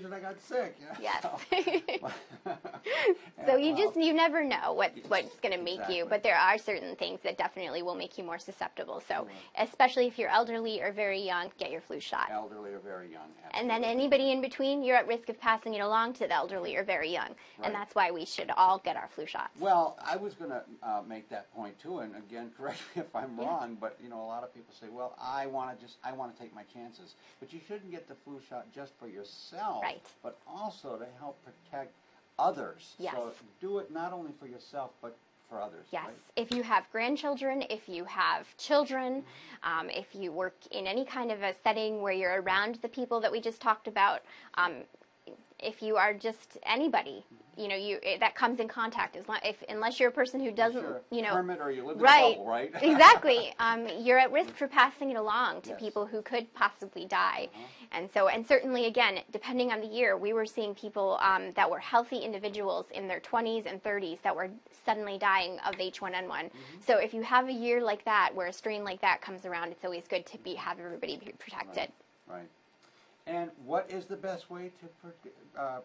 reason I got sick. Yes. So, so you never know what's going to make you, but there are certain things that definitely will make you more susceptible. So especially if you're elderly or very young, get your flu shot. Elderly or very young. Absolutely. And then anybody in between, you're at risk of passing it along to the elderly or very young. Right. And that's why we should all get our flu shots. Well, I was going to make that point too, and again, correct me if I'm wrong, but a lot of people say, well, I want to take my chances. But you shouldn't get the flu shot just for yourself, right, but also to help protect others. Yes. So do it not only for yourself, but for others. Yes. Right? If you have grandchildren, if you have children, if you work in any kind of a setting where you're around the people that we just talked about, if you are just anybody, that comes in contact. Unless you're a person who doesn't, hermit or you live in right, a bubble, right? Exactly. You're at risk for passing it along to people who could possibly die. And certainly, again, depending on the year, we were seeing people that were healthy individuals in their 20s and 30s that were suddenly dying of H1N1. So if you have a year like that, where a strain like that comes around, it's always good to have everybody be protected. Right. And what is the best way to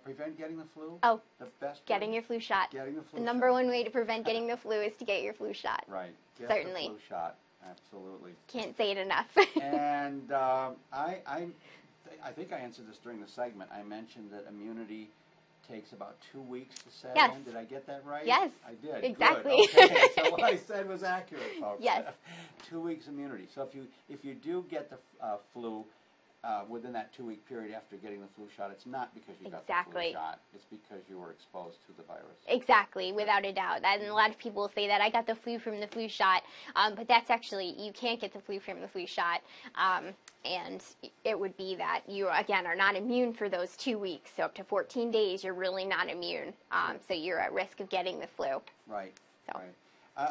prevent getting the flu? Oh, the best getting your flu shot. Getting the flu shot. The number one way to prevent getting the flu is to get your flu shot. Right. Get Certainly. The flu shot. Absolutely. Can't say it enough. And I think I answered this during the segment. I mentioned that immunity takes about 2 weeks to set in. Did I get that right? Yes. I did. Exactly. Good. Okay. So what I said was accurate, folks. Yes. 2 weeks immunity. So if you do get the flu within that 2-week period after getting the flu shot, it's not because you got the flu shot. It's because you were exposed to the virus. Exactly, without a doubt. And a lot of people say that I got the flu from the flu shot, but that's actually, you can't get the flu from the flu shot. And it would be that you, again, are not immune for those 2 weeks. So up to 14 days, you're really not immune. So you're at risk of getting the flu. Right. So. Right.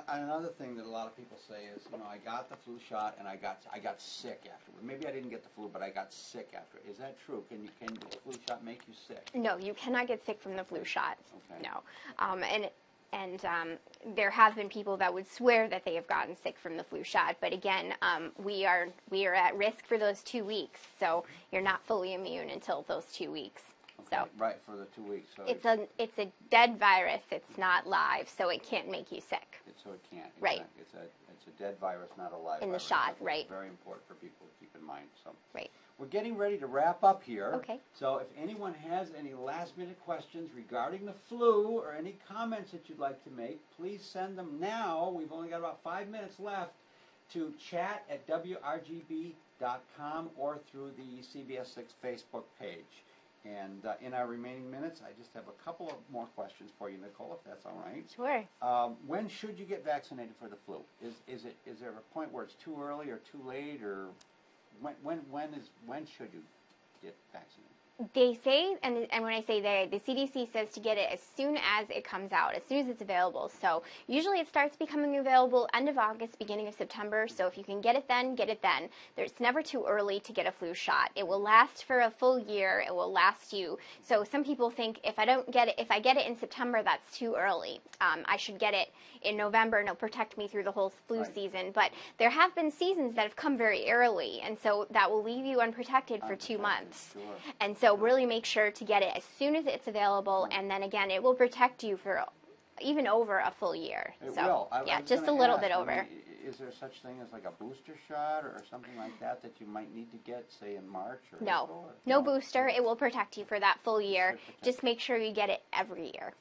Another thing that a lot of people say is, I got the flu shot and I got sick afterward. Maybe I didn't get the flu, but I got sick after. Is that true? Can the flu shot make you sick? No, you cannot get sick from the flu shot. Okay. No. And there have been people that would swear that they have gotten sick from the flu shot, but again, we are at risk for those 2 weeks, so you're not fully immune until those 2 weeks. Okay. So right, for the 2 weeks. So it's a dead virus. It's not live, so it can't make you sick. So it can't. Right. It's a dead virus, not a live virus. In the shot, right. Very important for people to keep in mind. So. Right. We're getting ready to wrap up here. Okay. So if anyone has any last-minute questions regarding the flu or any comments that you'd like to make, please send them now. We've only got about 5 minutes left to chat@wrgb.com or through the CBS6 Facebook page. And in our remaining minutes, I just have a couple of more questions for you, Nicole, if that's all right. Sure. When should you get vaccinated for the flu? Is there a point where it's too early or too late, or when should you get vaccinated? They say, and when I say they, the CDC says to get it as soon as it comes out, as soon as it's available. So usually it starts becoming available end of August, beginning of September. So if you can get it then, get it then. It's never too early to get a flu shot. It will last for a full year. It will last you. So some people think if I get it in September, that's too early. I should get it in November and it'll protect me through the whole flu season. But there have been seasons that have come very early, and so that will leave you unprotected for 2 months. Sure. And so really make sure to get it as soon as it's available, and then again, it will protect you for even over a full year. It will. Yeah, just a little bit over. Is there such thing as like a booster shot or something like that you might need to get, say, in March or April? No booster. It will protect you for that full year. Just make sure you get it every year.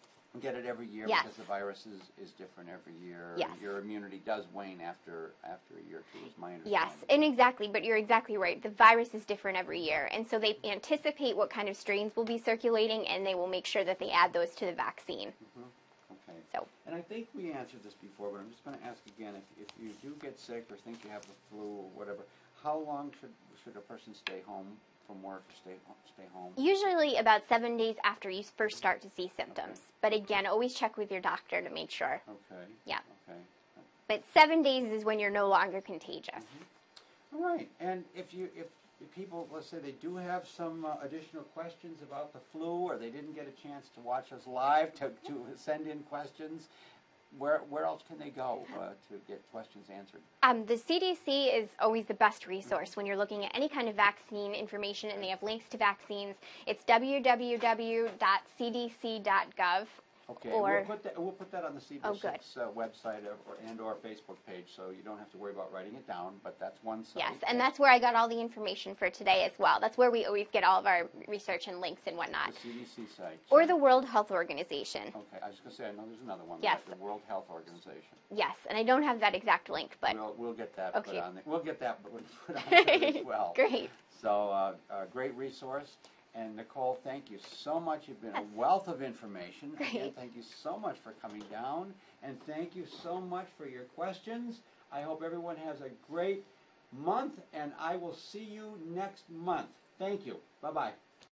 Get it every year yes. because the virus is different every year. Yes. Your immunity does wane after a year or two, is my understanding. Yes, and exactly, but you're exactly right. The virus is different every year, and so they anticipate what kind of strains will be circulating, and they will make sure that they add those to the vaccine. Okay. So. And I think we answered this before, but I'm just going to ask again, if you do get sick or think you have the flu or whatever, how long should a person stay home from work, stay home? Usually about 7 days after you first start to see symptoms. Okay. But again, always check with your doctor to make sure. Okay. Yeah. Okay. But 7 days is when you're no longer contagious. All right. And if people, let's say they do have some additional questions about the flu, or they didn't get a chance to watch us live to send in questions, where else can they go to get questions answered? The CDC is always the best resource when you're looking at any kind of vaccine information, and they have links to vaccines. It's www.cdc.gov. Okay, or we'll put that on the CBO6 website or Facebook page, so you don't have to worry about writing it down, but that's one site. Yes, and that's where I got all the information for today as well. That's where we always get all of our research and links and whatnot. The CDC site. Or the World Health Organization. Okay, I was going to say, I know there's another one. Yes. The World Health Organization. Yes, and I don't have that exact link, but... We'll get that put on there. We'll get that put on there as well. Great. So, a great resource. And Nicole, thank you so much. You've been a wealth of information. Great. Again, thank you so much for coming down. And thank you so much for your questions. I hope everyone has a great month, and I will see you next month. Thank you. Bye-bye.